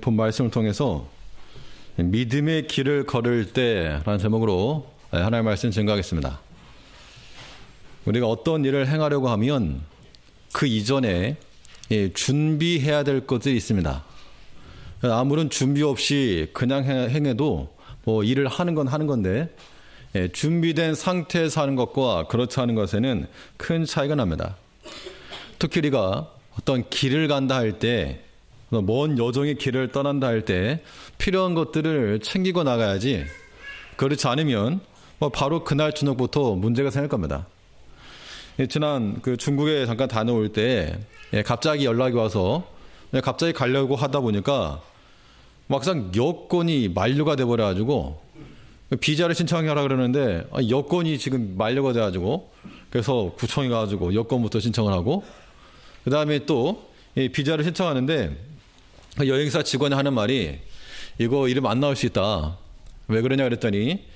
본 말씀을 통해서 믿음의 길을 걸을 때라는 제목으로 하나님의 말씀 증거하겠습니다. 우리가 어떤 일을 행하려고 하면 그 이전에 준비해야 될 것들이 있습니다. 아무런 준비 없이 그냥 행해도 뭐 일을 하는 건 하는 건데 준비된 상태에서 하는 것과 그렇지 않은 것에는 큰 차이가 납니다. 특히 우리가 어떤 길을 간다 할 때, 먼 여정의 길을 떠난다 할 때 필요한 것들을 챙기고 나가야지, 그렇지 않으면 바로 그날 저녁부터 문제가 생길 겁니다. 지난 중국에 잠깐 다녀올 때 갑자기 연락이 와서 갑자기 가려고 하다 보니까 막상 여권이 만료가 돼버려가지고 비자를 신청하라 그러는데 여권이 지금 만료가 돼가지고, 그래서 구청에 가가지고 여권부터 신청을 하고, 그 다음에 또 비자를 신청하는데 여행사 직원이 하는 말이, 이거 이름 안 나올 수 있다. 왜 그러냐 그랬더니,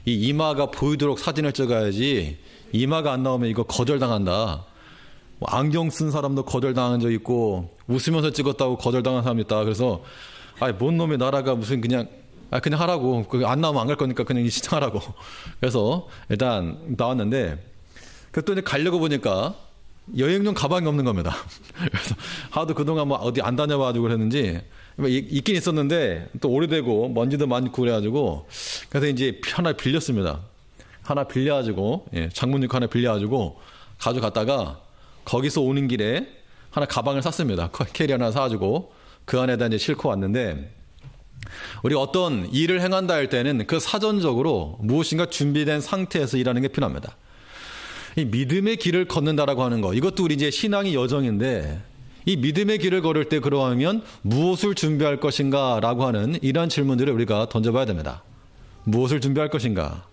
이 이마가 보이도록 사진을 찍어야지 이마가 안 나오면 이거 거절당한다. 안경 쓴 사람도 거절당한 적 있고 웃으면서 찍었다고 거절당한 사람도 있다. 그래서 뭔 놈의 나라가 무슨 그냥 하라고, 안 나오면 안 갈 거니까 그냥 신청하라고. 그래서 일단 나왔는데, 또 이제 가려고 보니까 여행용 가방이 없는 겁니다. 그래서 하도 그동안 어디 안 다녀봐가지고 그랬는지, 있긴 있었는데 또 오래되고 먼지도 많고 그래가지고, 그래서 이제 하나 빌렸습니다. 하나 빌려가지고, 장문육 하나 빌려가지고 가져갔다가 거기서 오는 길에 하나 가방을 샀습니다. 캐리 하나 사가지고 그 안에다 이제 싣고 왔는데, 우리가 어떤 일을 행한다 할 때는 그 사전적으로 무엇인가 준비된 상태에서 일하는 게 필요합니다. 이 믿음의 길을 걷는다라고 하는 거, 이것도 우리 이제 신앙의 여정인데, 이 믿음의 길을 걸을 때 그러하면 무엇을 준비할 것인가 라고 하는 이러한 질문들을 우리가 던져봐야 됩니다. 무엇을 준비할 것인가?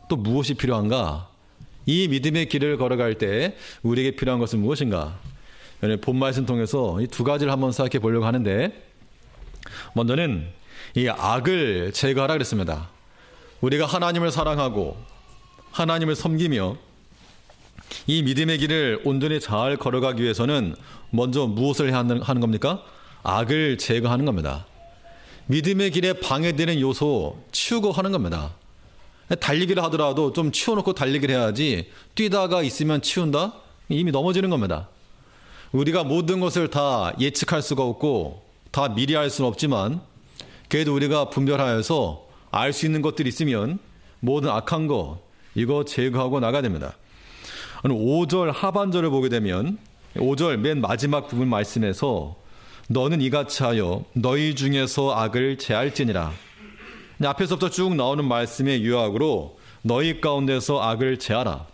또 무엇이 필요한가? 이 믿음의 길을 걸어갈 때 우리에게 필요한 것은 무엇인가? 본 말씀 통해서 이 두 가지를 한번 생각해 보려고 하는데, 먼저는 이 악을 제거하라 그랬습니다. 우리가 하나님을 사랑하고 하나님을 섬기며 이 믿음의 길을 온전히 잘 걸어가기 위해서는 먼저 무엇을 해야 하는 겁니까? 악을 제거하는 겁니다. 믿음의 길에 방해되는 요소 치우고 하는 겁니다. 달리기를 하더라도 좀 치워놓고 달리기를 해야지, 뛰다가 있으면 치운다? 이미 넘어지는 겁니다. 우리가 모든 것을 다 예측할 수가 없고 다 미리 알 수는 없지만, 그래도 우리가 분별하여서 알 수 있는 것들이 있으면 모든 악한 거 이거 제거하고 나가야 됩니다. 5절 하반절을 보게 되면 5절 맨 마지막 부분 말씀에서 너는 이같이 하여 너희 중에서 악을 제할지니라. 앞에서부터 쭉 나오는 말씀의 요약으로 너희 가운데서 악을 제하라.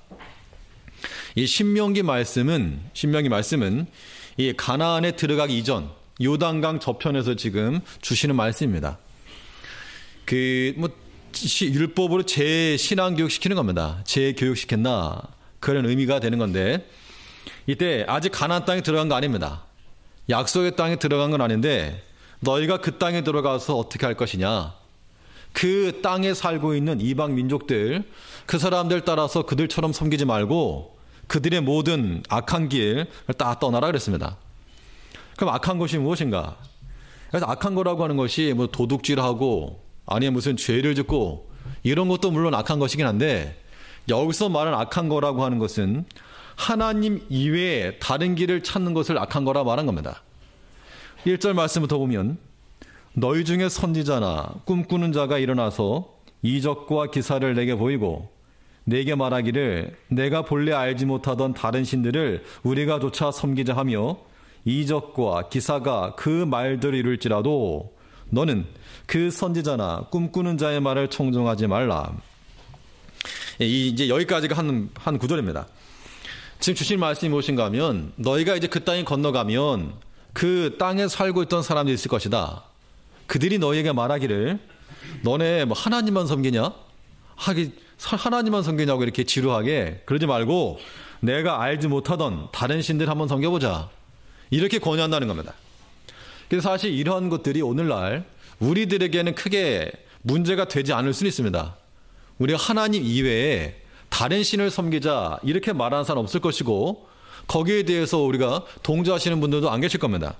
이 신명기 말씀은 이 가나안에 들어가기 이전 요단강 저편에서 지금 주시는 말씀입니다. 율법으로 재신앙 교육시키는 겁니다. 재교육시켰나, 그런 의미가 되는 건데, 이때 아직 가나안 땅에 들어간 거 아닙니다. 약속의 땅에 들어간 건 아닌데, 너희가 그 땅에 들어가서 어떻게 할 것이냐, 그 땅에 살고 있는 이방 민족들, 그 사람들 따라서 그들처럼 섬기지 말고 그들의 모든 악한 길을 다 떠나라 그랬습니다. 그럼 악한 것이 무엇인가? 그래서 악한 거라고 하는 것이 도둑질하고 아니면 무슨 죄를 짓고 이런 것도 물론 악한 것이긴 한데, 여기서 말하는 악한 거라고 하는 것은 하나님 이외에 다른 길을 찾는 것을 악한 거라 말한 겁니다. 1절 말씀부터 보면, 너희 중에 선지자나 꿈꾸는 자가 일어나서 이적과 기사를 내게 보이고 내게 말하기를 내가 본래 알지 못하던 다른 신들을 우리가 조차 섬기자 하며, 이적과 기사가 그 말들을 이룰지라도 너는 그 선지자나 꿈꾸는 자의 말을 청종하지 말라. 이제 여기까지가 한 구절입니다. 지금 주신 말씀이 무엇인가 하면, 너희가 이제 그 땅에 건너가면 그 땅에 살고 있던 사람들이 있을 것이다. 그들이 너희에게 말하기를 너네 하나님만 섬기냐? 하나님만 섬기냐고 이렇게 지루하게 그러지 말고 내가 알지 못하던 다른 신들 한번 섬겨보자, 이렇게 권유한다는 겁니다. 그래서 사실 이러한 것들이 오늘날 우리들에게는 크게 문제가 되지 않을 수는 있습니다. 우리가 하나님 이외에 다른 신을 섬기자 이렇게 말하는 사람 없을 것이고, 거기에 대해서 우리가 동조하시는 분들도 안 계실 겁니다.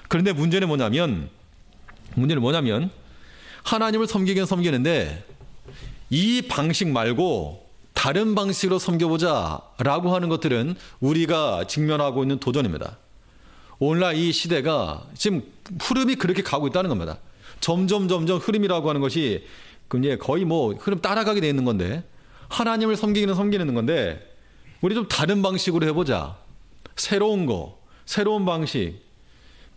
그런데 문제는 뭐냐면, 문제는 뭐냐면 하나님을 섬기긴 섬기는데 이 방식 말고 다른 방식으로 섬겨보자라고 하는 것들은 우리가 직면하고 있는 도전입니다. 오늘날 이 시대가 지금 흐름이 그렇게 가고 있다는 겁니다. 점점 흐름이라고 하는 것이 이제 거의 뭐 흐름 따라가게 돼 있는 건데, 하나님을 섬기기는 섬기는 건데 우리 좀 다른 방식으로 해보자. 새로운 거, 새로운 방식.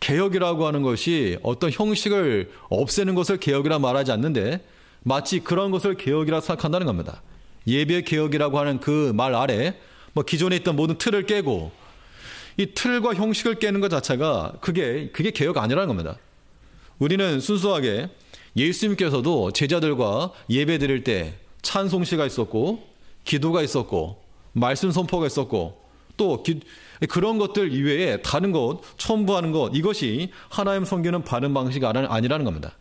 개혁이라고 하는 것이 어떤 형식을 없애는 것을 개혁이라 말하지 않는데 마치 그런 것을 개혁이라 생각한다는 겁니다. 예배 개혁이라고 하는 그 말 아래 뭐 기존에 있던 모든 틀을 깨고, 이 틀과 형식을 깨는 것 자체가 그게 개혁 아니라는 겁니다. 우리는 순수하게 예수님께서도 제자들과 예배 드릴 때 찬송시가 있었고, 기도가 있었고, 말씀 선포가 있었고, 또 그런 것들 이외에 다른 것, 첨부하는 것, 이것이 하나님 섬기는 바른 방식이 아니라는 겁니다.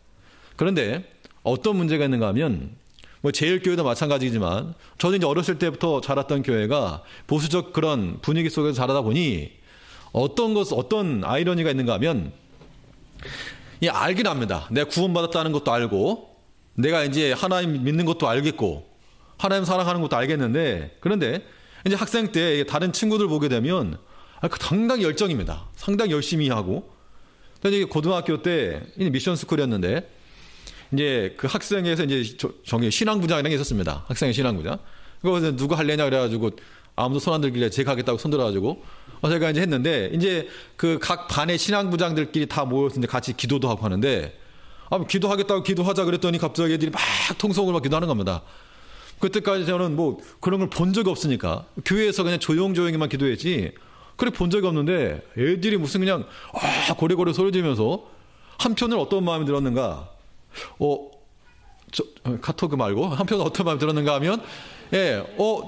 그런데 어떤 문제가 있는가 하면, 뭐 제일교회도 마찬가지지만 저도 이제 어렸을 때부터 자랐던 교회가 보수적 그런 분위기 속에서 자라다 보니 어떤 아이러니가 있는가 하면, 알긴 합니다. 내가 구원받았다는 것도 알고, 내가 이제 하나님 믿는 것도 알겠고, 하나님 사랑하는 것도 알겠는데, 그런데 이제 학생 때 다른 친구들 보게 되면 상당히 열정입니다. 상당히 열심히 하고. 근데 고등학교 때 미션 스쿨이었는데, 이제 그 학생에서 이제 신앙부장이라는 게 있었습니다. 학생의 신앙부장. 그거 누구 할래냐 그래가지고 아무도 손 안 들길래 제가 하겠다고 손 들어가지고 제가 이제 했는데, 이제 그 각 반의 신앙부장들끼리 다 모여서 이제 같이 기도도 하고 하는데, 기도하겠다고 기도하자 그랬더니 갑자기 애들이 막 통성을 막 기도하는 겁니다. 그때까지 저는 뭐 그런 걸 본 적이 없으니까 교회에서 그냥 조용조용히만 기도했지 그래 본 적이 없는데, 애들이 무슨 그냥 고래고래 소리 지르면서, 한편으로 어떤 마음이 들었는가, 카톡 말고 한편으로 어떤 마음이 들었는가 하면,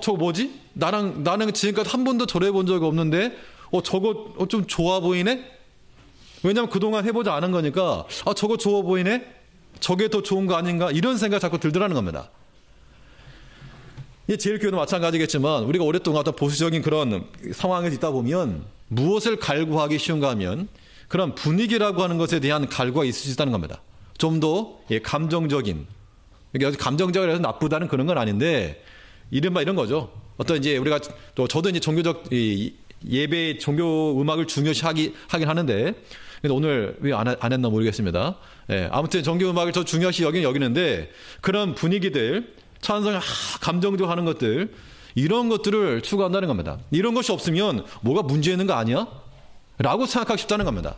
저거 뭐지? 나는 지금까지 한 번도 저래 본 적이 없는데, 저거 좀 좋아 보이네? 왜냐면 그동안 해보지 않은 거니까, 저거 좋아 보이네? 저게 더 좋은 거 아닌가? 이런 생각이 자꾸 들더라는 겁니다. 이 제일교회도 마찬가지겠지만, 우리가 오랫동안 어떤 보수적인 그런 상황에 있다 보면 무엇을 갈구하기 쉬운가 하면 그런 분위기라고 하는 것에 대한 갈구가 있을 수 있다는 겁니다. 좀 더 감정적인, 감정적이라 해서 나쁘다는 그런 건 아닌데, 이른바 이런 거죠. 어떤 이제 우리가 저도 이제 종교적 예배 종교 음악을 중요시 하긴 하는데, 근데 오늘 왜 안 했나 모르겠습니다. 아무튼 종교 음악을 더 중요시 여기는데, 그런 분위기들, 찬성, 감정적으로 하는 것들, 이런 것들을 추구한다는 겁니다. 이런 것이 없으면 뭐가 문제 있는 거 아니야? 라고 생각하고 싶다는 겁니다.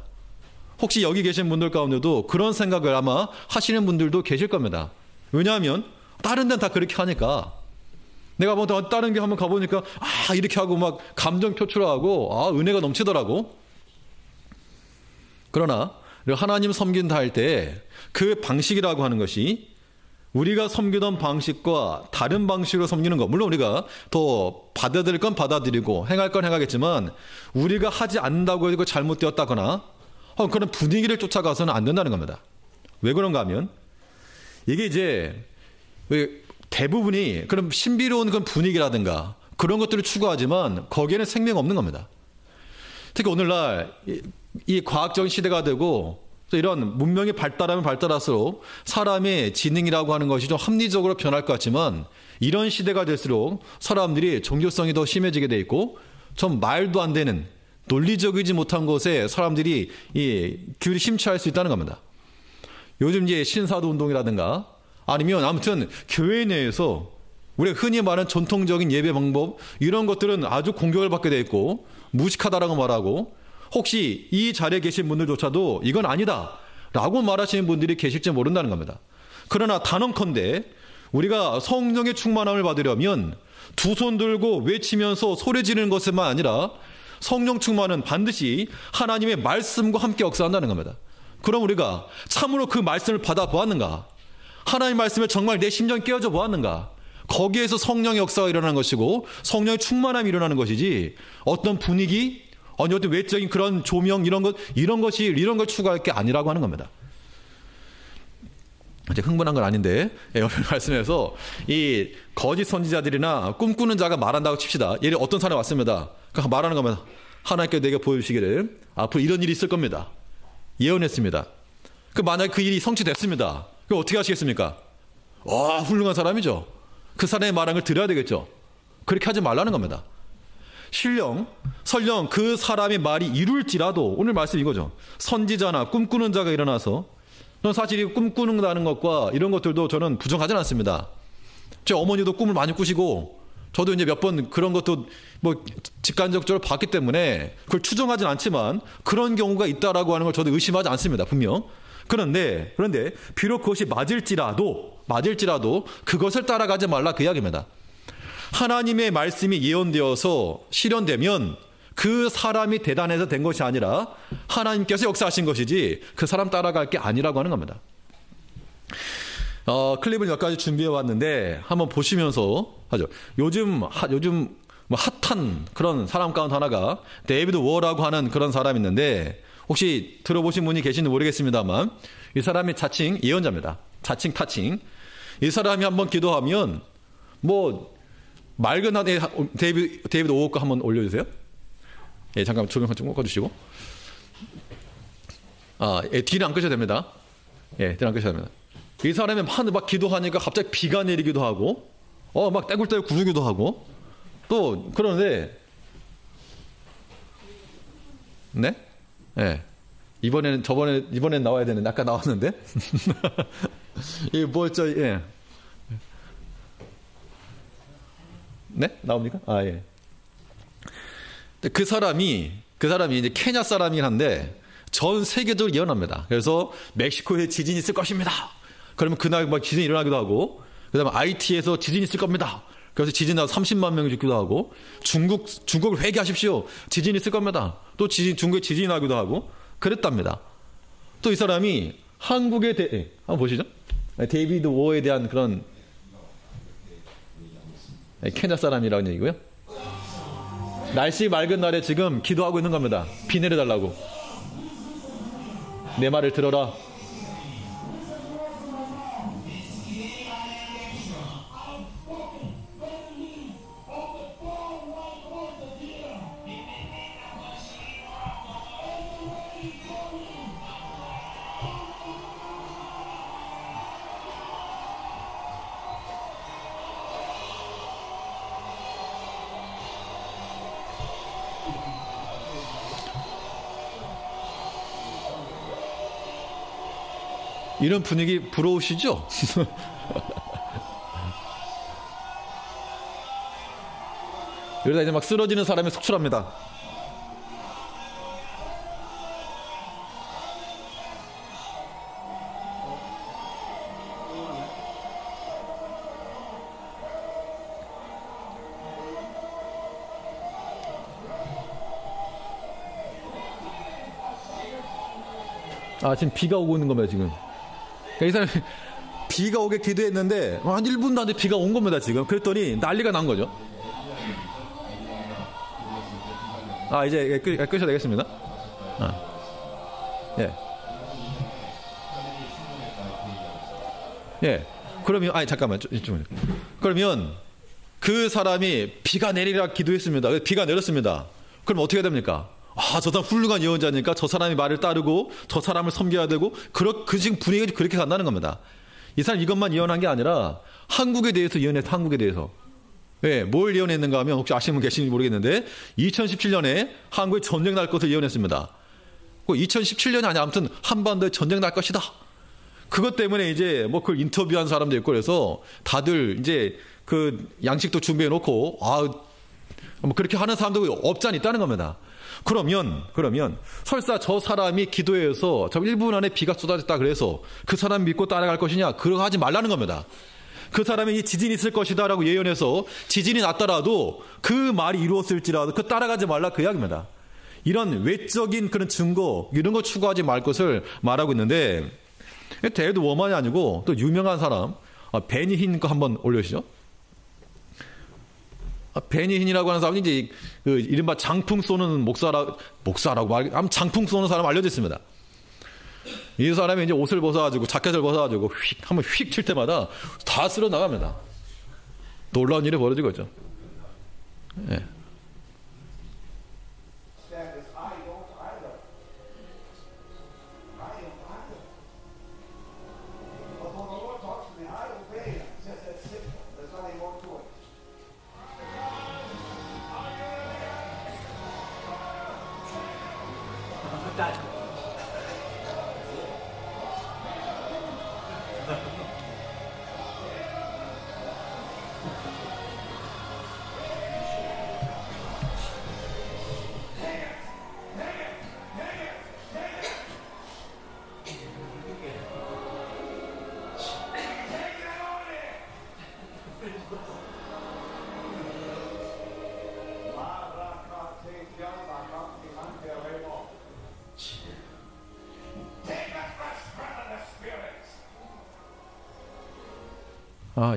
혹시 여기 계신 분들 가운데도 그런 생각을 아마 하시는 분들도 계실 겁니다. 왜냐하면 다른 데는 다 그렇게 하니까. 내가 뭐 다른 게 한번 가보니까 이렇게 하고 막 감정 표출하고 은혜가 넘치더라고. 그러나 하나님 섬긴다 할 때 그 방식이라고 하는 것이 우리가 섬기던 방식과 다른 방식으로 섬기는 것, 물론 우리가 더 받아들일 건 받아들이고 행할 건 행하겠지만, 우리가 하지 않는다고 해도 잘못되었다거나 그런 분위기를 쫓아가서는 안 된다는 겁니다. 왜 그런가 하면, 이게 이제 대부분이 그런 신비로운 그런 분위기라든가 그런 것들을 추구하지만 거기에는 생명 없는 겁니다. 특히 오늘날 이 과학적인 시대가 되고 또 이런 문명이 발달하면 발달할수록 사람의 지능이라고 하는 것이 좀 합리적으로 변할 것 같지만, 이런 시대가 될수록 사람들이 종교성이 더 심해지게 돼 있고, 좀 말도 안 되는 논리적이지 못한 것에 사람들이 귀를 심취할 수 있다는 겁니다. 요즘 이제 신사도 운동이라든가 아니면 아무튼 교회 내에서 우리가 흔히 말하는 전통적인 예배 방법, 이런 것들은 아주 공격을 받게 돼 있고 무식하다라고 말하고, 혹시 이 자리에 계신 분들조차도 이건 아니다 라고 말하시는 분들이 계실지 모른다는 겁니다. 그러나 단언컨대 우리가 성령의 충만함을 받으려면 두 손 들고 외치면서 소리 지르는 것뿐만 아니라, 성령 충만은 반드시 하나님의 말씀과 함께 역사한다는 겁니다. 그럼 우리가 참으로 그 말씀을 받아보았는가? 하나님의 말씀을 정말 내 심정에 깨어져 보았는가? 거기에서 성령의 역사가 일어나는 것이고 성령의 충만함이 일어나는 것이지, 어떤 분위기, 어떤 외적인 그런 조명, 이런 걸 추구할 게 아니라고 하는 겁니다. 이제 흥분한 건 아닌데, 오늘 말씀에서 이 거짓 선지자들이나 꿈꾸는 자가 말한다고 칩시다. 예를 어떤 사람이 왔습니다. 그러니까 말하는 겁니다. 하나님께 내게 보여주시기를 앞으로 이런 일이 있을 겁니다. 예언했습니다. 만약에 그 일이 성취됐습니다. 그럼 어떻게 하시겠습니까? 훌륭한 사람이죠. 그 사람의 말한 걸 들어야 되겠죠. 그렇게 하지 말라는 겁니다. 설령 그 사람의 말이 이룰지라도, 오늘 말씀 이거죠. 선지자나 꿈꾸는 자가 일어나서, 사실 이 꿈꾸는다는 것과 이런 것들도 저는 부정하진 않습니다. 제 어머니도 꿈을 많이 꾸시고, 저도 이제 몇 번 그런 것도 뭐 직간접적으로 봤기 때문에 그걸 추정하진 않지만 그런 경우가 있다라고 하는 걸 저도 의심하지 않습니다. 분명. 그런데 비록 그것이 맞을지라도 그것을 따라가지 말라 그 이야기입니다. 하나님의 말씀이 예언되어서 실현되면 그 사람이 대단해서 된 것이 아니라 하나님께서 역사하신 것이지 그 사람 따라갈 게 아니라고 하는 겁니다. 클립을 몇 가지 준비해 왔는데 한번 보시면서 하죠. 요즘 뭐 핫한 그런 사람 가운데 하나가 데이비드 워라고 하는 그런 사람이 있는데, 혹시 들어보신 분이 계신지 모르겠습니다만 이 사람이 자칭 예언자입니다. 자칭 타칭. 이 사람이 한번 기도하면 뭐 맑은 하늘에 데이비드 워거 한번 올려주세요. 예, 잠깐 조명 좀 꺼주시고. 뒤는 안 끄셔도 됩니다. 예, 뒤는 안 끄셔도 됩니다. 이 사람이 막 기도하니까 갑자기 비가 내리기도 하고, 막 떼굴떼굴 구르기도 하고, 또 그러는데, 네? 예. 이번엔 나와야 되는데, 아까 나왔는데? 이 뭐였죠, 예. 네? 나옵니까? 예. 그 사람이 이제 케냐 사람이긴 한데, 전 세계적으로 예언합니다. 그래서 멕시코에 지진이 있을 것입니다. 그러면 그날 막 지진이 일어나기도 하고, 그 다음에 IT에서 지진이 있을 겁니다. 그래서 지진 나서 30만 명이 죽기도 하고, 중국을 회개하십시오. 지진이 있을 겁니다. 또 중국에 지진이 나기도 하고, 그랬답니다. 또 이 사람이 한국에 한번 보시죠. 데이비드 워에 대한 그런, 케냐 사람이라는 얘기고요. 날씨 맑은 날에 지금 기도하고 있는 겁니다. 비 내려달라고. 내 말을 들어라. 이런 분위기 부러우시죠? 이러다 이제 막 쓰러지는 사람이 속출합니다. 지금 비가 오고 있는 겁니다, 지금. 이 사람이 비가 오게 기도했는데 한 1분도 안 돼 비가 온 겁니다, 지금. 그랬더니 난리가 난 거죠. 이제 끄셔도 되겠습니다. 예. 예. 그러면, 잠깐만, 그러면 그 사람이 비가 내리라 기도했습니다. 비가 내렸습니다. 그럼 어떻게 됩니까? 저 사람 훌륭한 예언자니까 저 사람이 말을 따르고 저 사람을 섬겨야 되고, 그 지금 분위기가 그렇게 간다는 겁니다. 이 사람 이것만 예언한 게 아니라 한국에 대해서 예언했어, 한국에 대해서. 예, 뭘 예언했는가 하면, 혹시 아시는 분 계시는지 모르겠는데 2017년에 한국에 전쟁 날 것을 예언했습니다. 2017년이 아니라 아무튼 한반도에 전쟁 날 것이다. 그것 때문에 이제 뭐 그걸 인터뷰한 사람도 있고, 그래서 다들 이제 그 양식도 준비해 놓고 뭐 그렇게 하는 사람도 없지 않아 있다는 겁니다. 그러면 설사 저 사람이 기도해서 저 1분 안에 비가 쏟아졌다 그래서 그 사람 믿고 따라갈 것이냐? 그러고 하지 말라는 겁니다. 그 사람이 지진이 있을 것이다 라고 예언해서 지진이 났더라도 그 말이 이루었을지라도 그 따라가지 말라 그 이야기입니다. 이런 외적인 그런 증거, 이런 거 추구하지 말 것을 말하고 있는데, 데이비드 워만이 아니고 또 유명한 사람 베니 흰 거 한번 올려주시죠. 베니 흰이라고 하는 사람이 이제 그 이른바 장풍 쏘는 목사라고 아무튼 장풍 쏘는 사람 알려져 있습니다. 이 사람이 이제 옷을 벗어가지고 자켓을 벗어가지고 한번 휙 칠 때마다 다 쓸어 나갑니다. 놀라운 일이 벌어지고 있죠. 예.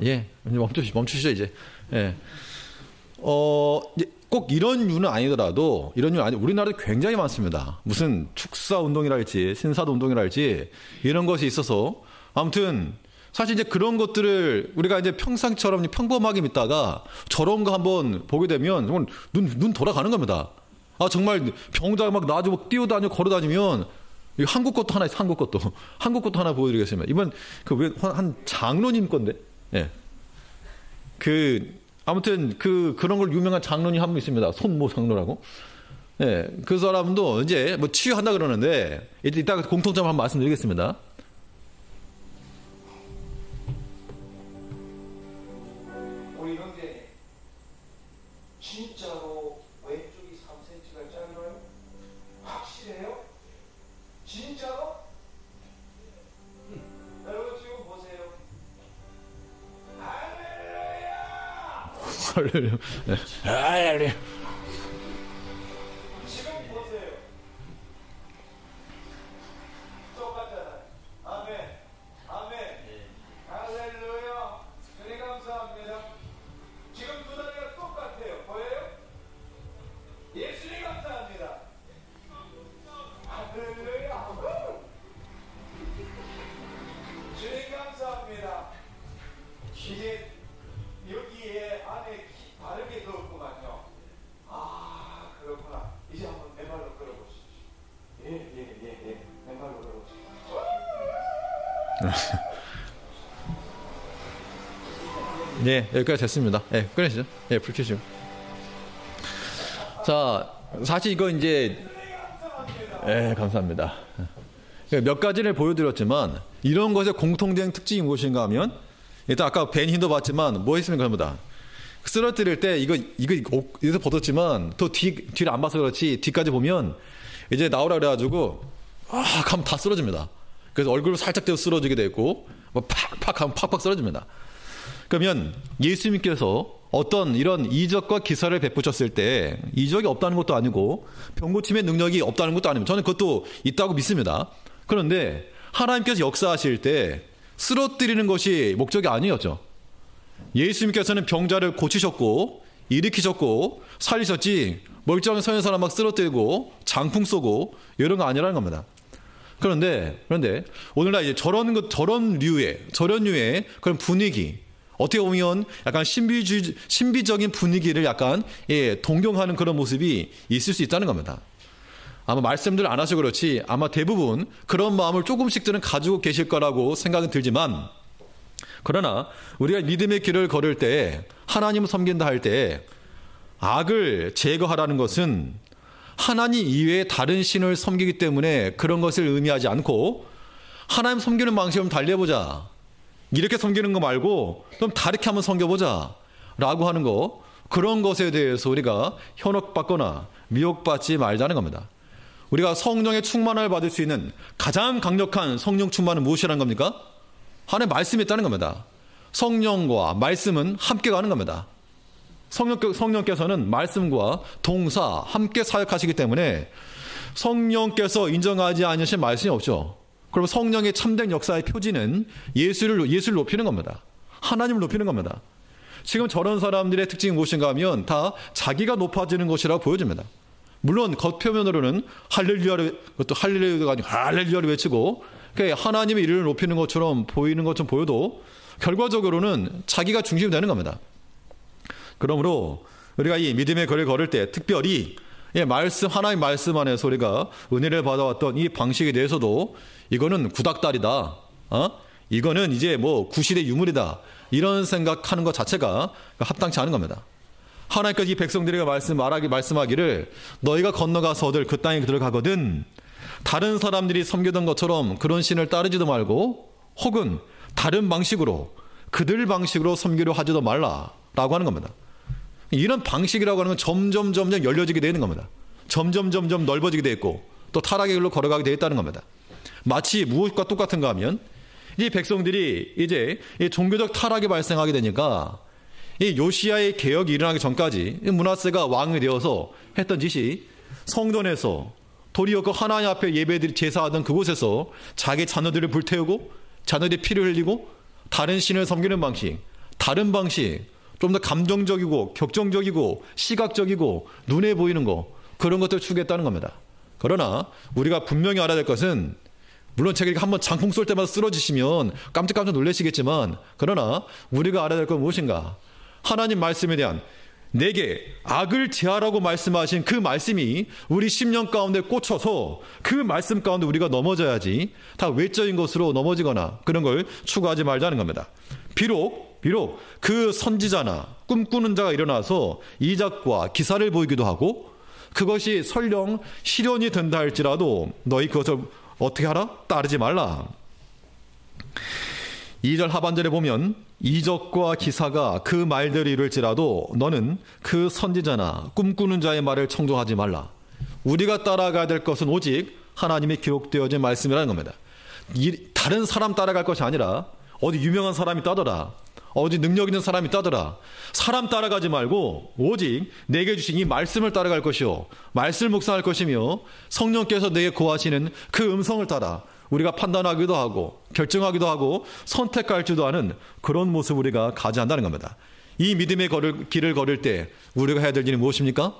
예. 멈추시죠, 이제. 예. 꼭 이런 이유는 아니더라도, 이런 이유는 우리나라도 굉장히 많습니다. 무슨 축사 운동이랄지, 신사도 운동이랄지, 이런 것이 있어서, 아무튼, 사실 이제 그런 것들을 우리가 이제 평상처럼 평범하게 믿다가 저런 거 한번 보게 되면 정말 눈 돌아가는 겁니다. 정말 병자가 막 나와주고 막 뛰어다니고 걸어다니면, 한국 것도 하나 있어, 한국 것도 하나 보여드리겠습니다. 이번 한 장로님 건데, 예. 아무튼 그런 걸 유명한 장로님 한 분 있습니다. 손모 장로라고. 예. 그 사람도 이제 뭐 치유한다 그러는데, 이따가 공통점 한번 말씀드리겠습니다. 우리 형제, 진짜로 왼쪽이 3cm가 짧아요? 확실해요? 진짜로? 여러분 지금 보세요. 할렐루야! 할렐루야. 지금 보세요. 똑같잖아요. 아멘. 아멘. 할렐루야. 주님 감사합니다. 지금 두 다리가 똑같아요. 보여요? 예수님 감사합니다. 할렐루야. 주님 감사합니다. 이제 여기에 안에 다르게 넣었구만요. 그렇구나. 이제 한번 맨발로 걸어보십시오. 예. 맨발로 걸어보십시오. 예, 여기까지 됐습니다. 예, 끊으시죠. 예, 불 켜시죠. 자, 사실 이거 이제, 예, 감사합니다. 몇 가지를 보여드렸지만, 이런 것의 공통된 특징이 무엇인가 하면, 일단 아까 벤 힌도 봤지만, 뭐 했습니까, 전부다. 쓰러뜨릴 때, 이거, 여기서 벗었지만, 더 뒤를 안 봐서 그렇지, 뒤까지 보면, 이제 나오라 그래가지고, 하면 다 쓰러집니다. 그래서 얼굴을 살짝 떼어 쓰러지게 되고, 팍팍 하면 팍팍 쓰러집니다. 그러면 예수님께서 어떤 이런 이적과 기사를 베푸셨을 때 이적이 없다는 것도 아니고 병고침의 능력이 없다는 것도 아닙니다. 저는 그것도 있다고 믿습니다. 그런데 하나님께서 역사하실 때 쓰러뜨리는 것이 목적이 아니었죠. 예수님께서는 병자를 고치셨고 일으키셨고 살리셨지 멀쩡한 서 있는 사람 막 쓰러뜨리고 장풍 쏘고 이런 거 아니라는 겁니다. 그런데 오늘날 이제 저런 류의 그런 분위기, 어떻게 보면 약간 신비적인 분위기를 약간 동경하는 그런 모습이 있을 수 있다는 겁니다. 아마 말씀들 안 하셔서 그렇지 아마 대부분 그런 마음을 조금씩들은 가지고 계실 거라고 생각은 들지만, 그러나 우리가 믿음의 길을 걸을 때, 하나님을 섬긴다 할 때 악을 제거하라는 것은 하나님 이외에 다른 신을 섬기기 때문에 그런 것을 의미하지 않고, 하나님 섬기는 방식을 달리해보자, 이렇게 섬기는 거 말고 좀 다르게 한번 섬겨보자 라고 하는 거, 그런 것에 대해서 우리가 현혹받거나 미혹받지 말자는 겁니다. 우리가 성령의 충만을 받을 수 있는 가장 강력한 성령 충만은 무엇이라는 겁니까? 하나님의 말씀이 있다는 겁니다. 성령과 말씀은 함께 가는 겁니다. 성령께서는 말씀과 동사 함께 사역하시기 때문에 성령께서 인정하지 않으신 말씀이 없죠. 그럼 성령의 참된 역사의 표지는 예수를 높이는 겁니다. 하나님을 높이는 겁니다. 지금 저런 사람들의 특징이 무엇인가 하면 다 자기가 높아지는 것이라고 보여집니다. 물론 겉표면으로는 할렐루야가 아니고 할렐루야를 외치고 하나님의 이름을 높이는 것처럼 보이는 것처럼 보여도 결과적으로는 자기가 중심이 되는 겁니다. 그러므로 우리가 이 믿음의 거리를 걸을 때 특별히 하나님 말씀 안에서 우리가 은혜를 받아왔던 이 방식에 대해서도 이거는 구닥다리다, 이거는 이제 뭐 구실의 유물이다, 이런 생각하는 것 자체가 합당치 않은 겁니다. 하나님께서 이 백성들에게 말씀하기를 너희가 건너가서들 그 땅에 들어가거든 다른 사람들이 섬기던 것처럼 그런 신을 따르지도 말고 혹은 다른 방식으로 그들 방식으로 섬기려 하지도 말라라고 하는 겁니다. 이런 방식이라고 하는 건 점점 열려지게 되는 겁니다. 점점 넓어지게 되어 있고 또 타락의 길로 걸어가게 되어 있다는 겁니다. 마치 무엇과 똑같은가 하면 이 백성들이 이제 이 종교적 타락이 발생하게 되니까 이 요시야의 개혁이 일어나기 전까지 므낫세가 왕이 되어서 했던 짓이 성전에서 도리어 그 하나님 앞에 예배들이 제사하던 그곳에서 자기 자녀들을 불태우고 자녀들의 피를 흘리고 다른 신을 섬기는 방식, 다른 방식, 좀 더 감정적이고 격정적이고 시각적이고 눈에 보이는 거, 그런 것들을 추구했다는 겁니다. 그러나 우리가 분명히 알아야 될 것은, 물론 제가 이렇게 한번 장풍 쏠 때마다 쓰러지시면 깜짝깜짝 놀라시겠지만, 그러나 우리가 알아야 될 건 무엇인가? 하나님 말씀에 대한, 내게 악을 제하라고 말씀하신 그 말씀이 우리 심령 가운데 꽂혀서 그 말씀 가운데 우리가 넘어져야지, 다 외적인 것으로 넘어지거나 그런 걸 추구하지 말자는 겁니다. 비록 그 선지자나 꿈꾸는 자가 일어나서 이적과 기사를 보이기도 하고 그것이 설령 실현이 된다 할지라도 너희 그것을 어떻게 하라? 따르지 말라. 2절 하반절에 보면 이적과 기사가 그 말들을 이룰지라도 너는 그 선지자나 꿈꾸는 자의 말을 청종하지 말라. 우리가 따라가야 될 것은 오직 하나님의 기록되어진 말씀이라는 겁니다. 다른 사람 따라갈 것이 아니라, 어디 유명한 사람이 따더라, 어디 능력 있는 사람이 따더라, 사람 따라가지 말고 오직 내게 주신 이 말씀을 따라갈 것이요, 말씀을 묵상할 것이며 성령께서 내게 고하시는 그 음성을 따라 우리가 판단하기도 하고 결정하기도 하고 선택할 줄도 아는 그런 모습을 우리가 가져야 한다는 겁니다. 이 믿음의 길을 걸을 때 우리가 해야 될 일은 무엇입니까?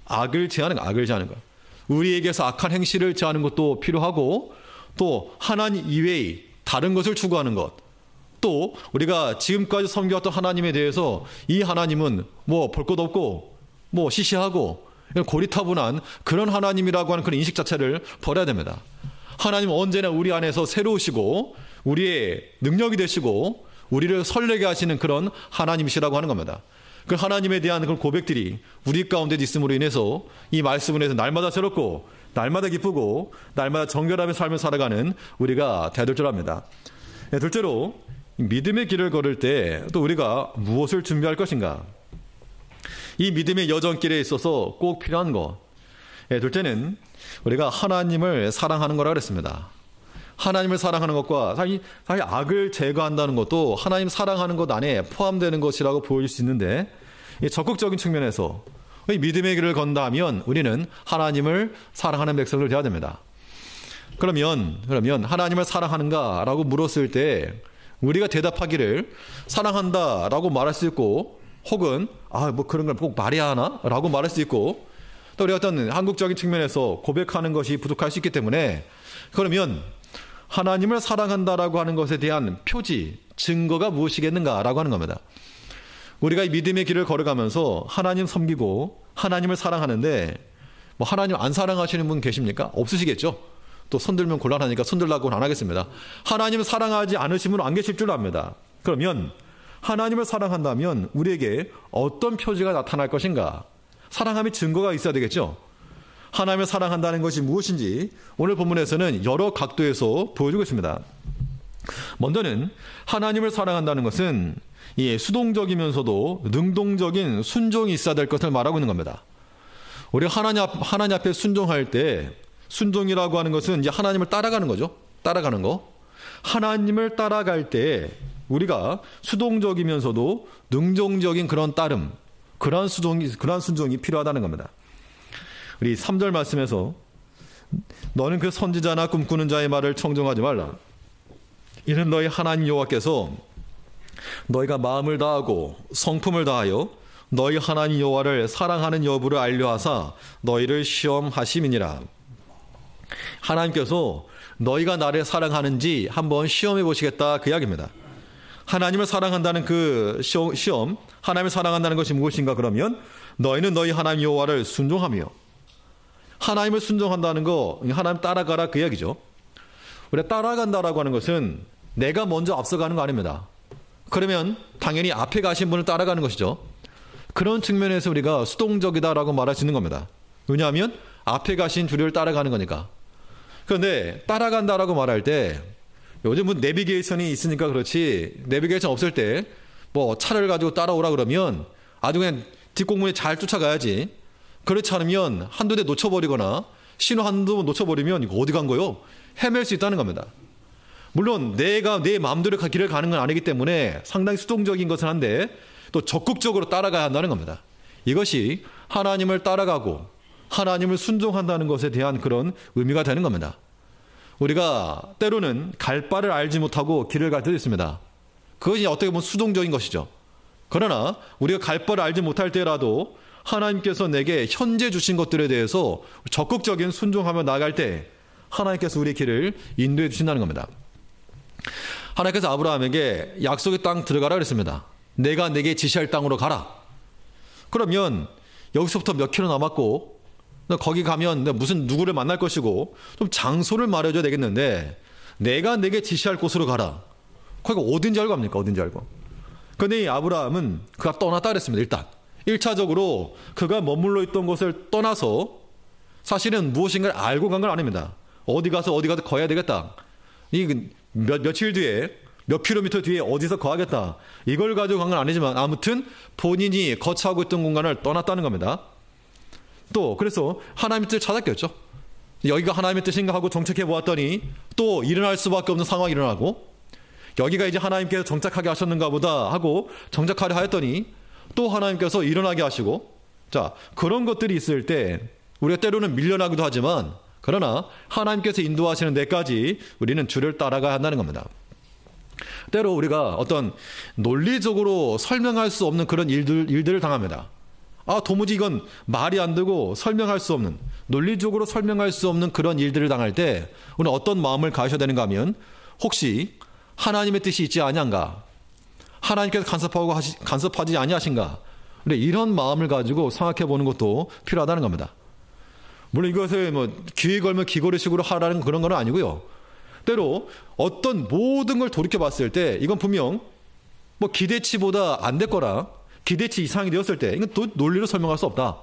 악을 제하는 것. 우리에게서 악한 행실을 제하는 것도 필요하고, 또 하나님 이외의 다른 것을 추구하는 것, 또 우리가 지금까지 섬겨왔던 하나님에 대해서 이 하나님은 뭐 볼 것 없고 뭐 시시하고 고리타분한 그런 하나님이라고 하는 그런 인식 자체를 버려야 됩니다. 하나님은 언제나 우리 안에서 새로우시고 우리의 능력이 되시고 우리를 설레게 하시는 그런 하나님이시라고 하는 겁니다. 그 하나님에 대한 그런 고백들이 우리 가운데 있음으로 인해서 이 말씀을 해서 날마다 새롭고 날마다 기쁘고 날마다 정결하며 삶을 살아가는 우리가 되야 될 줄 압니다. 둘째로, 믿음의 길을 걸을 때 또 우리가 무엇을 준비할 것인가? 이 믿음의 여정길에 있어서 꼭 필요한 것. 둘째는 우리가 하나님을 사랑하는 거라고 그랬습니다. 하나님을 사랑하는 것과 사실 악을 제거한다는 것도 하나님 사랑하는 것 안에 포함되는 것이라고 보일 수 있는데, 적극적인 측면에서 믿음의 길을 건다 하면 우리는 하나님을 사랑하는 백성들 되어야 됩니다. 그러면 하나님을 사랑하는가라고 물었을 때 우리가 대답하기를 사랑한다라고 말할 수 있고, 혹은 뭐 그런 걸 꼭 말해야 하나? 라고 말할 수 있고, 또 우리가 어떤 한국적인 측면에서 고백하는 것이 부족할 수 있기 때문에, 그러면 하나님을 사랑한다라고 하는 것에 대한 표지, 증거가 무엇이겠는가라고 하는 겁니다. 우리가 이 믿음의 길을 걸어가면서 하나님 섬기고 하나님을 사랑하는데, 뭐 하나님 안 사랑하시는 분 계십니까? 없으시겠죠? 또 손들면 곤란하니까 손들라고는 안 하겠습니다. 하나님을 사랑하지 않으신 분 안 계실 줄 압니다. 그러면 하나님을 사랑한다면 우리에게 어떤 표지가 나타날 것인가? 사랑함의 증거가 있어야 되겠죠? 하나님을 사랑한다는 것이 무엇인지 오늘 본문에서는 여러 각도에서 보여주고 있습니다. 먼저는 하나님을 사랑한다는 것은 수동적이면서도 능동적인 순종이 있어야 될 것을 말하고 있는 겁니다. 우리가 하나님 앞에 순종할 때, 순종이라고 하는 것은 이제 하나님을 따라가는 거죠. 따라가는 거. 하나님을 따라갈 때 우리가 수동적이면서도 능동적인 그런 따름, 그러한 순종이 필요하다는 겁니다. 우리 3절 말씀에서 너는 그 선지자나 꿈꾸는 자의 말을 청종하지 말라. 이는 너희 하나님 여호와께서 너희가 마음을 다하고 성품을 다하여 너희 하나님 여호와를 사랑하는 여부를 알려하사 너희를 시험하심이니라. 하나님께서 너희가 나를 사랑하는지 한번 시험해 보시겠다, 그 이야기입니다. 하나님을 사랑한다는 그 시험, 하나님을 사랑한다는 것이 무엇인가? 그러면 너희는 너희 하나님 여호와를 순종하며, 하나님을 순종한다는 거, 하나님 따라가라, 그 이야기죠. 우리가 따라간다라고 하는 것은 내가 먼저 앞서가는 거 아닙니다. 그러면 당연히 앞에 가신 분을 따라가는 것이죠. 그런 측면에서 우리가 수동적이다라고 말할 수 있는 겁니다. 왜냐하면 앞에 가신 주를 따라가는 거니까. 그런데 따라간다라고 말할 때, 요즘은 내비게이션이 있으니까 그렇지, 내비게이션 없을 때 뭐 차를 가지고 따라오라 그러면 아주 그냥 뒷공문에 잘 쫓아가야지. 그렇지 않으면 한두 대 놓쳐버리거나 신호 한두 번 놓쳐버리면 이거 어디 간 거요? 헤맬 수 있다는 겁니다. 물론 내가 내 마음대로 길을 가는 건 아니기 때문에 상당히 수동적인 것은 한데 또 적극적으로 따라가야 한다는 겁니다. 이것이 하나님을 따라가고 하나님을 순종한다는 것에 대한 그런 의미가 되는 겁니다. 우리가 때로는 갈 바를 알지 못하고 길을 갈 때도 있습니다. 그것이 어떻게 보면 수동적인 것이죠. 그러나 우리가 갈 바를 알지 못할 때라도 하나님께서 내게 현재 주신 것들에 대해서 적극적인 순종하며 나아갈 때 하나님께서 우리의 길을 인도해 주신다는 겁니다. 하나님께서 아브라함에게 약속의 땅 들어가라 그랬습니다. 내가 내게 지시할 땅으로 가라. 그러면 여기서부터 몇 킬로 남았고 거기 가면 무슨 누구를 만날 것이고 좀 장소를 말해줘야 되겠는데 내가 내게 지시할 곳으로 가라. 거기가 어딘지 알고 합니까? 어딘지 알고. 그런데 이 아브라함은 그가 떠났다 그랬습니다. 일단 1차적으로 그가 머물러 있던 곳을 떠나서 사실은 무엇인가를 알고 간 건 아닙니다. 어디 가서 거해야 되겠다. 며칠 뒤에 몇 킬로미터 뒤에 어디서 거하겠다. 이걸 가지고 간 건 아니지만 아무튼 본인이 거처하고 있던 공간을 떠났다는 겁니다. 또 그래서 하나님의 뜻을 찾았겠죠. 여기가 하나님의 뜻인가 하고 정착해 보았더니 또 일어날 수밖에 없는 상황이 일어나고 여기가 이제 하나님께서 정착하게 하셨는가 보다 하고 정착하려 하였더니 또 하나님께서 일어나게 하시고 자 그런 것들이 있을 때 우리가 때로는 밀려나기도 하지만 그러나 하나님께서 인도하시는 데까지 우리는 주를 따라가야 한다는 겁니다. 때로 우리가 어떤 논리적으로 설명할 수 없는 그런 일들을 당합니다. 도무지 이건 말이 안 되고 설명할 수 없는 논리적으로 설명할 수 없는 그런 일들을 당할 때 우리는 어떤 마음을 가져야 되는가 하면 혹시 하나님의 뜻이 있지 아니한가? 하나님께서 간섭하지 아니하신가? 이런 마음을 가지고 생각해 보는 것도 필요하다는 겁니다. 물론 이것을 귀에 걸면 귀걸이식으로 하라는 그런 건 아니고요. 때로 어떤 모든 걸 돌이켜 봤을 때 이건 분명 기대치보다 안 됐거나 기대치 이상이 되었을 때 이건 또 논리로 설명할 수 없다.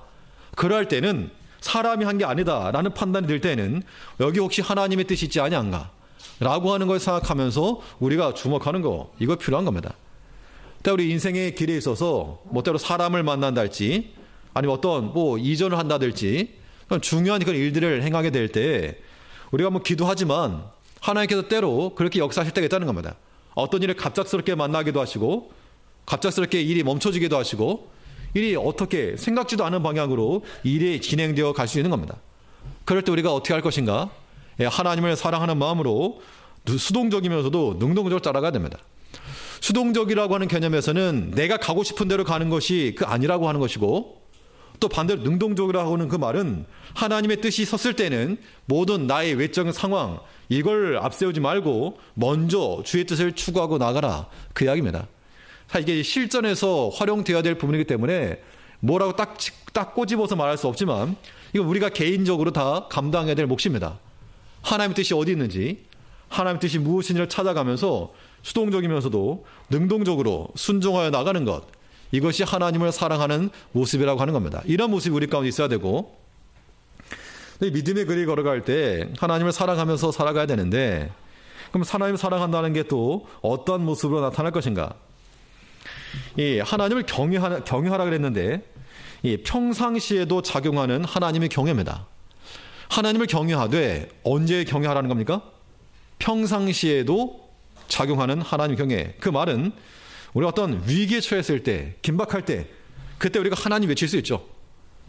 그럴 때는 사람이 한 게 아니다라는 판단이 들 때는 여기 혹시 하나님의 뜻이 있지 아니한가? 라고 하는 걸 생각하면서 우리가 주목하는 거 이거 필요한 겁니다. 우리 인생의 길에 있어서 때로 사람을 만난달지 아니면 어떤 이전을 한다든지 중요한 그런 일들을 행하게 될 때 우리가 기도하지만 하나님께서 때로 그렇게 역사하실 때가 있다는 겁니다. 어떤 일을 갑작스럽게 만나기도 하시고 갑작스럽게 일이 멈춰지기도 하시고 일이 어떻게 생각지도 않은 방향으로 일이 진행되어 갈 수 있는 겁니다. 그럴 때 우리가 어떻게 할 것인가? 하나님을 사랑하는 마음으로 수동적이면서도 능동적으로 따라가야 됩니다. 수동적이라고 하는 개념에서는 내가 가고 싶은 대로 가는 것이 그 아니라고 하는 것이고 또 반대로 능동적이라고 하는 그 말은 하나님의 뜻이 섰을 때는 모든 나의 외적인 상황 이걸 앞세우지 말고 먼저 주의 뜻을 추구하고 나가라 그 이야기입니다. 이게 실전에서 활용되어야 될 부분이기 때문에 뭐라고 딱 꼬집어서 말할 수 없지만 이거 우리가 개인적으로 다 감당해야 될 몫입니다. 하나님의 뜻이 어디 있는지 하나님의 뜻이 무엇인지를 찾아가면서 수동적이면서도 능동적으로 순종하여 나가는 것 이것이 하나님을 사랑하는 모습이라고 하는 겁니다. 이런 모습이 우리 가운데 있어야 되고 믿음의 길을 걸어갈 때 하나님을 사랑하면서 살아가야 되는데 그럼 하나님을 사랑한다는 게 또 어떤 모습으로 나타날 것인가? 하나님을 경외하라 그랬는데 평상시에도 작용하는 하나님의 경외입니다. 하나님을 경외하되 언제 경외하라는 겁니까? 평상시에도 작용하는 하나님의 경외. 그 말은 우리가 어떤 위기에 처했을 때, 긴박할 때 그때 우리가 하나님 외칠 수 있죠.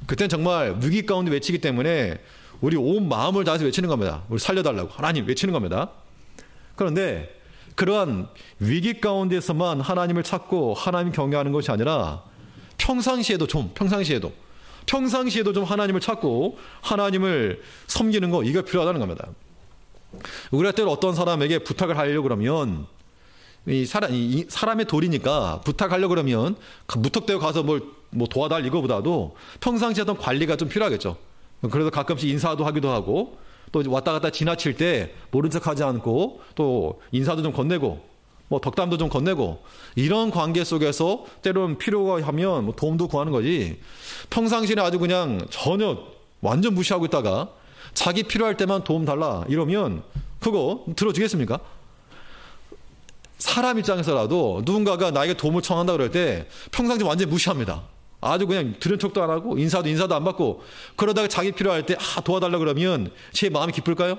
그때는 정말 위기 가운데 외치기 때문에 우리 온 마음을 다해서 외치는 겁니다. 우리 살려달라고 하나님 외치는 겁니다. 그런데 그러한 위기 가운데서만 하나님을 찾고 하나님 경외하는 것이 아니라 평상시에도 좀 하나님을 찾고 하나님을 섬기는 거 이거 필요하다는 겁니다. 우리가 때로 어떤 사람에게 부탁을 하려고 그러면 사람의 도리니까 부탁하려고 그러면 무턱대고 가서 뭘 도와달 이거보다도 평상시에 어떤 관리가 좀 필요하겠죠. 그래서 가끔씩 인사도 하기도 하고 또 왔다 갔다 지나칠 때 모른 척하지 않고 또 인사도 좀 건네고 덕담도 좀 건네고 이런 관계 속에서 때로는 필요가 하면 도움도 구하는 거지 평상시에 아주 그냥 전혀 완전 무시하고 있다가 자기 필요할 때만 도움 달라 이러면 그거 들어주겠습니까? 사람 입장에서라도 누군가가 나에게 도움을 청한다 그럴 때 평상시 완전히 무시합니다. 아주 그냥 들은 척도 안 하고 인사도 안 받고 그러다가 자기 필요할 때 도와달라 그러면 제 마음이 기쁠까요?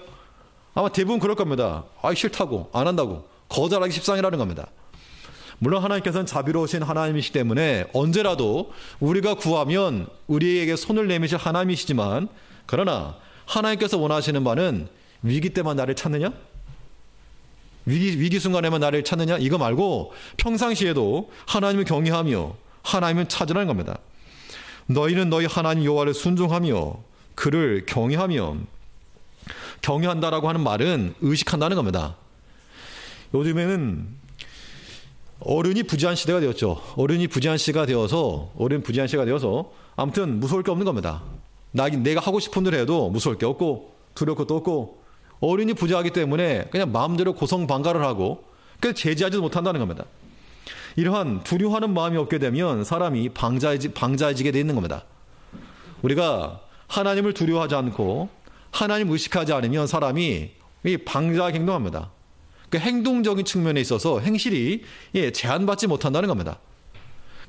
아마 대부분 그럴 겁니다. 싫다고 안 한다고 거절하기 십상이라는 겁니다. 물론 하나님께서는 자비로우신 하나님이시기 때문에 언제라도 우리가 구하면 우리에게 손을 내미실 하나님이시지만 그러나 하나님께서 원하시는 바는 위기 때만 나를 찾느냐? 위기 순간에만 나를 찾느냐? 이거 말고 평상시에도 하나님을 경외하며 하나님을 찾으라는 겁니다. 너희는 너희 하나님 여호와를 순종하며 그를 경외하며, 경외한다라고 하는 말은 의식한다는 겁니다. 요즘에는 어른이 부지한 시대가 되었죠. 어른이 부지한 시가 되어서 아무튼 무서울 게 없는 겁니다. 내가 하고 싶은 대로 해도 무서울 게 없고 두려울 것도 없고, 어른이 부지하기 때문에 그냥 마음대로 고성방가를 하고 그래서 제지하지도 못한다는 겁니다. 이러한 두려워하는 마음이 없게 되면 사람이 방자해지게 돼 있는 겁니다. 우리가 하나님을 두려워하지 않고 하나님을 의식하지 않으면 사람이 방자 행동합니다. 그 행동적인 측면에 있어서 행실이 제한받지 못한다는 겁니다.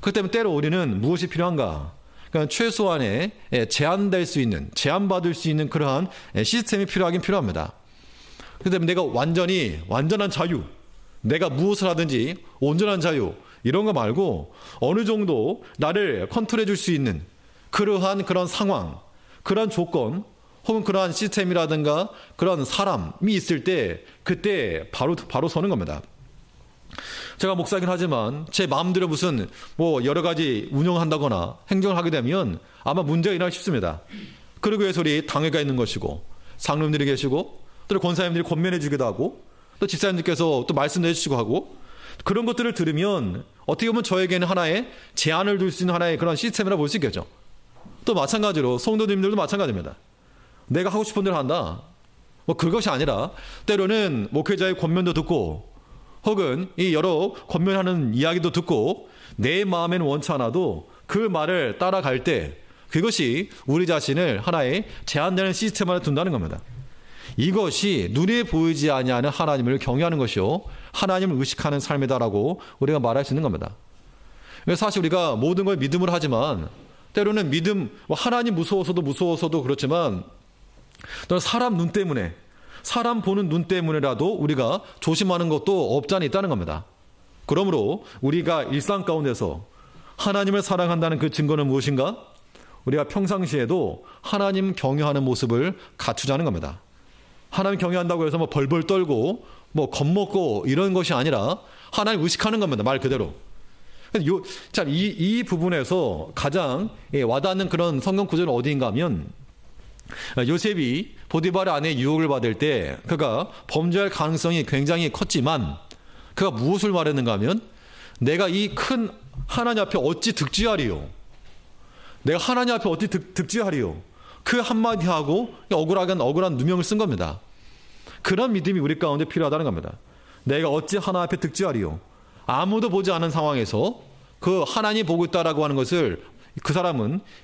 그렇기 때문에 때로 우리는 무엇이 필요한가? 그러니까 최소한의 제한될 수 있는, 제한받을 수 있는 그러한 시스템이 필요하긴 필요합니다. 그렇기 때문에 내가 완전한 자유, 내가 무엇을 하든지 온전한 자유, 이런 거 말고 어느 정도 나를 컨트롤해 줄 수 있는 그러한 상황, 그러한 조건, 혹은 그러한 시스템이라든가 그런 사람이 있을 때 그때 바로 서는 겁니다. 제가 목사긴 하지만 제 마음대로 무슨 여러 가지 운영한다거나 행정을 하게 되면 아마 문제가 일어나기 쉽습니다. 그러기 위해서 우리 당회가 있는 것이고, 상놈들이 계시고, 또 권사님들이 권면해 주기도 하고, 또 집사님들께서 또 말씀해 주시고 하고, 그런 것들을 들으면 어떻게 보면 저에게는 하나의 제한을 둘 수 있는 하나의 그런 시스템이라 볼 수 있겠죠. 또 마찬가지로 성도님들도 마찬가지입니다. 내가 하고 싶은 대로 한다. 그것이 아니라 때로는 목회자의 권면도 듣고, 혹은 이 여러 권면하는 이야기도 듣고 내 마음에는 원치 않아도 그 말을 따라갈 때 그것이 우리 자신을 하나의 제한되는 시스템 안에 둔다는 겁니다. 이것이 눈에 보이지 아니하는 하나님을 경외하는 것이요 하나님을 의식하는 삶이다라고 우리가 말할 수 있는 겁니다. 사실 우리가 모든 걸 믿음으로 하지만 때로는 하나님 무서워서도 그렇지만 또 사람 눈 때문에, 사람 보는 눈 때문에라도 우리가 조심하는 것도 없지 않아 있다는 겁니다. 그러므로 우리가 일상 가운데서 하나님을 사랑한다는 그 증거는 무엇인가? 우리가 평상시에도 하나님 경외하는 모습을 갖추자는 겁니다. 하나님 경외한다고 해서 벌벌 떨고 겁먹고 이런 것이 아니라 하나님 의식하는 겁니다. 말 그대로. 이 부분에서 가장 와닿는 그런 성경 구절은 어디인가 하면, 요셉이 보디발의 아내의 유혹을 받을 때 그가 범죄할 가능성이 굉장히 컸지만 그가 무엇을 말했는가 하면, 내가 이 큰 하나님 앞에 어찌 득지하리요? 내가 하나님 앞에 어찌 득지하리요? 그 한마디 하고 억울한 누명을 쓴 겁니다. 그런 믿음이 우리 가운데 필요하다는 겁니다. 내가 어찌 하나님 앞에 득지하리요? 아무도 보지 않은 상황에서 그 하나님이 보고 있다라고 하는 것을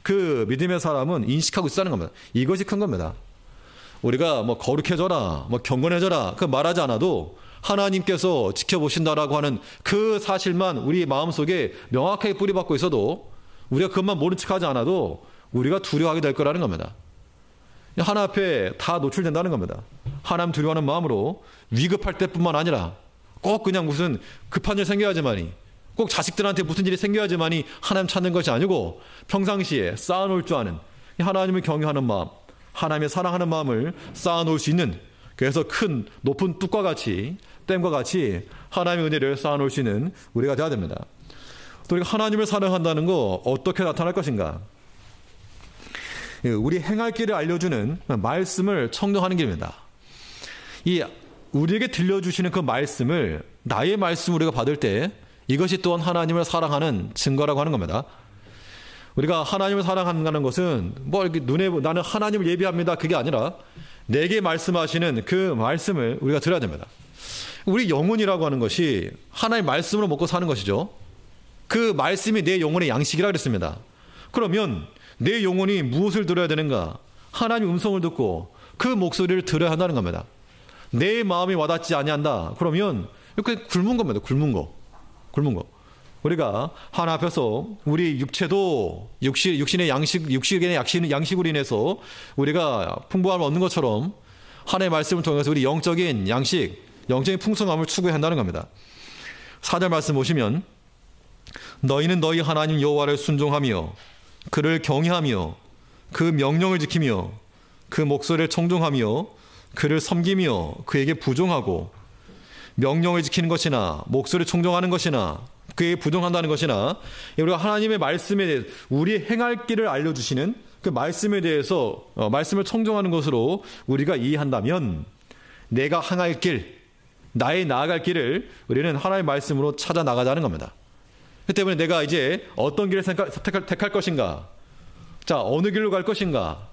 그 믿음의 사람은 인식하고 있다는 겁니다. 이것이 큰 겁니다. 우리가 거룩해져라, 경건해져라 그 말하지 않아도 하나님께서 지켜보신다라고 하는 그 사실만 우리 마음속에 명확하게 뿌리박고 있어도, 우리가 그것만 모른 척하지 않아도 우리가 두려워하게 될 거라는 겁니다. 하나님 앞에 다 노출된다는 겁니다. 하나님 두려워하는 마음으로 위급할 때뿐만 아니라 꼭 그냥 무슨 급한 일 생겨야지만이, 꼭 자식들한테 무슨 일이 생겨야지만이 하나님 찾는 것이 아니고 평상시에 쌓아놓을 줄 아는 하나님을 경외하는 마음, 하나님의 사랑하는 마음을 쌓아놓을 수 있는, 그래서 큰 높은 뚝과 같이, 댐과 같이 하나님의 은혜를 쌓아놓을 수 있는 우리가 되어야 됩니다. 또 우리가 하나님을 사랑한다는 거 어떻게 나타날 것인가? 우리 행할 길을 알려주는 말씀을 청정하는 길입니다. 우리에게 들려주시는 그 말씀을, 나의 말씀을 우리가 받을 때 이것이 또한 하나님을 사랑하는 증거라고 하는 겁니다. 우리가 하나님을 사랑한다는 것은 이렇게 나는 하나님을 예비합니다, 그게 아니라 내게 말씀하시는 그 말씀을 우리가 들어야 됩니다. 우리 영혼이라고 하는 것이 하나님의 말씀으로 먹고 사는 것이죠. 그 말씀이 내 영혼의 양식이라 그랬습니다. 그러면 내 영혼이 무엇을 들어야 되는가? 하나님의 음성을 듣고 그 목소리를 들어야 한다는 겁니다. 내 마음이 와닿지 아니한다. 그러면 이렇게 굶은 겁니다. 굶은 거. 우리가 하나 앞에서 우리 육체도 육신의 양식으로 인해서 우리가 풍부함을 얻는 것처럼 하나님의 말씀을 통해서 우리 영적인 양식, 영적인 풍성함을 추구해야 한다는 겁니다. 4절 말씀 보시면, 너희는 너희 하나님 여호와를 순종하며 그를 경외하며 그 명령을 지키며 그 목소리를 청종하며 그를 섬기며 그에게 부종하고 명령을 지키는 것이나 목소리를 청정하는 것이나 그에 부정한다는 것이나 우리가 하나님의 말씀에 대해서 우리 행할 길을 알려주시는 그 말씀에 대해서 말씀을 청정하는 것으로 우리가 이해한다면 내가 행할 길, 나의 나아갈 길을 우리는 하나님의 말씀으로 찾아 나가자는 겁니다. 그 때문에 내가 이제 어떤 길을 택할 것인가, 자, 어느 길로 갈 것인가,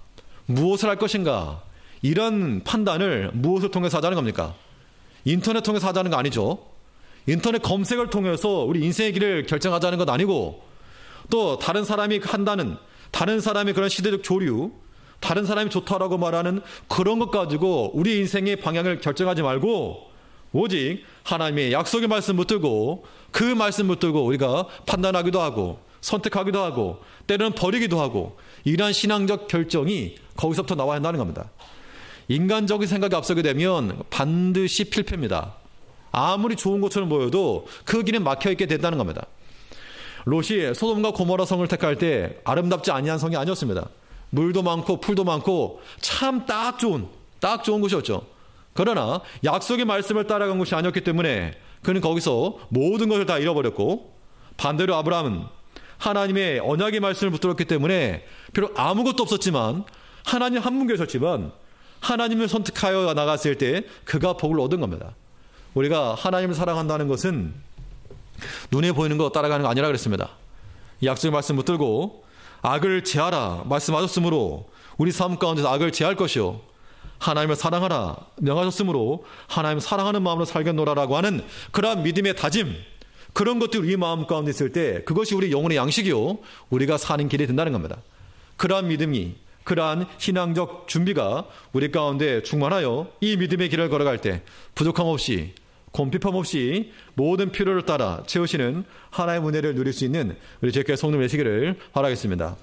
무엇을 할 것인가, 이런 판단을 무엇을 통해서 하자는 겁니까? 인터넷 통해서 하자는 거 아니죠. 인터넷 검색을 통해서 우리 인생의 길을 결정하자는 것 아니고, 또 다른 사람이 한다는, 다른 사람의 그런 시대적 조류, 다른 사람이 좋다라고 말하는 그런 것 가지고 우리 인생의 방향을 결정하지 말고 오직 하나님의 약속의 말씀 붙들고 그 말씀 붙들고 우리가 판단하기도 하고 선택하기도 하고 때로는 버리기도 하고, 이러한 신앙적 결정이 거기서부터 나와야 한다는 겁니다. 인간적인 생각이 앞서게 되면 반드시 필패입니다. 아무리 좋은 것처럼 보여도 그 길에 막혀있게 된다는 겁니다. 롯이 소돔과 고모라 성을 택할 때 아름답지 아니한 성이 아니었습니다. 물도 많고 풀도 많고 참 딱 좋은 곳이었죠. 그러나 약속의 말씀을 따라간 것이 아니었기 때문에 그는 거기서 모든 것을 다 잃어버렸고, 반대로 아브라함은 하나님의 언약의 말씀을 붙들었기 때문에 비록 아무것도 없었지만 하나님 한 분 계셨지만 하나님을 선택하여 나갔을 때 그가 복을 얻은 겁니다. 우리가 하나님을 사랑한다는 것은 눈에 보이는 거 따라가는 거 아니라 그랬습니다. 약속의 말씀 붙들고 악을 제하라 말씀하셨으므로 우리 삶 가운데서 악을 제할 것이요 하나님을 사랑하라 명하셨으므로 하나님을 사랑하는 마음으로 살겠노라라고 하는 그러한 믿음의 다짐, 그런 것들이 우리 마음 가운데 있을 때 그것이 우리 영혼의 양식이요 우리가 사는 길이 된다는 겁니다. 그러한 믿음이, 그러한 신앙적 준비가 우리 가운데 충만하여 이 믿음의 길을 걸어갈 때 부족함 없이 곰핍함 없이 모든 필요를 따라 채우시는 하나님의 은혜를 누릴 수 있는 우리 주님께 성령 되시기를 바라겠습니다.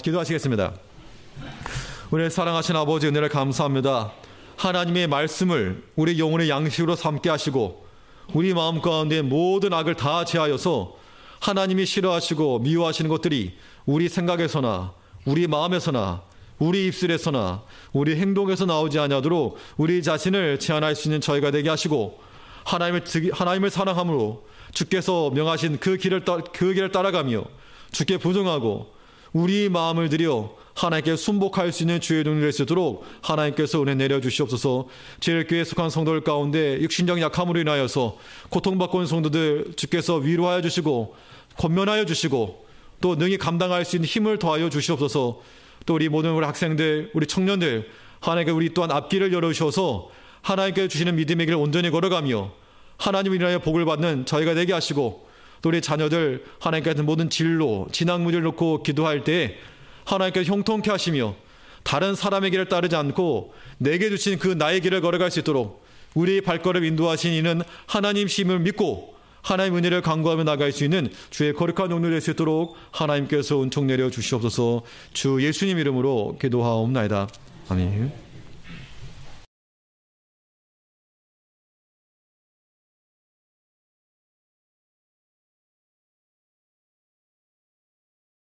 기도하시겠습니다. 우리 사랑하신 아버지 은혜를 감사합니다. 하나님의 말씀을 우리 영혼의 양식으로 삼게 하시고 우리 마음 가운데 모든 악을 다 제하여서 하나님이 싫어하시고 미워하시는 것들이 우리 생각에서나 우리 마음에서나 우리 입술에서나 우리 행동에서 나오지 아니하도록 우리 자신을 제한할 수 있는 저희가 되게 하시고, 하나님을 사랑함으로 주께서 명하신 그 길을 따라가며 주께 부정하고 우리 마음을 들여 하나님께 순복할 수 있는 주의 종이 될 수 있도록 하나님께서 은혜 내려주시옵소서. 제일교회에 속한 성도들 가운데 육신적 약함으로 인하여서 고통받고 있는 성도들 주께서 위로하여 주시고 권면하여 주시고 또 능히 감당할 수 있는 힘을 더하여 주시옵소서. 또 우리 모든 우리 학생들, 우리 청년들 하나님께 우리 또한 앞길을 열어주셔서 하나님께 주시는 믿음의 길을 온전히 걸어가며 하나님을 인하여 복을 받는 저희가 되게 하시고, 또 우리 자녀들 하나님께 모든 진로, 진학문제를 놓고 기도할 때 하나님께 형통케 하시며 다른 사람의 길을 따르지 않고 내게 주신 그 나의 길을 걸어갈 수 있도록 우리의 발걸음 인도하신 이는 하나님 심을 믿고 하나님 은혜를 간구하며 나갈 수 있는 주의 거룩한 용도 될 수 있도록 하나님께서 은총 내려 주시옵소서. 주 예수님 이름으로 기도하옵나이다. 아멘.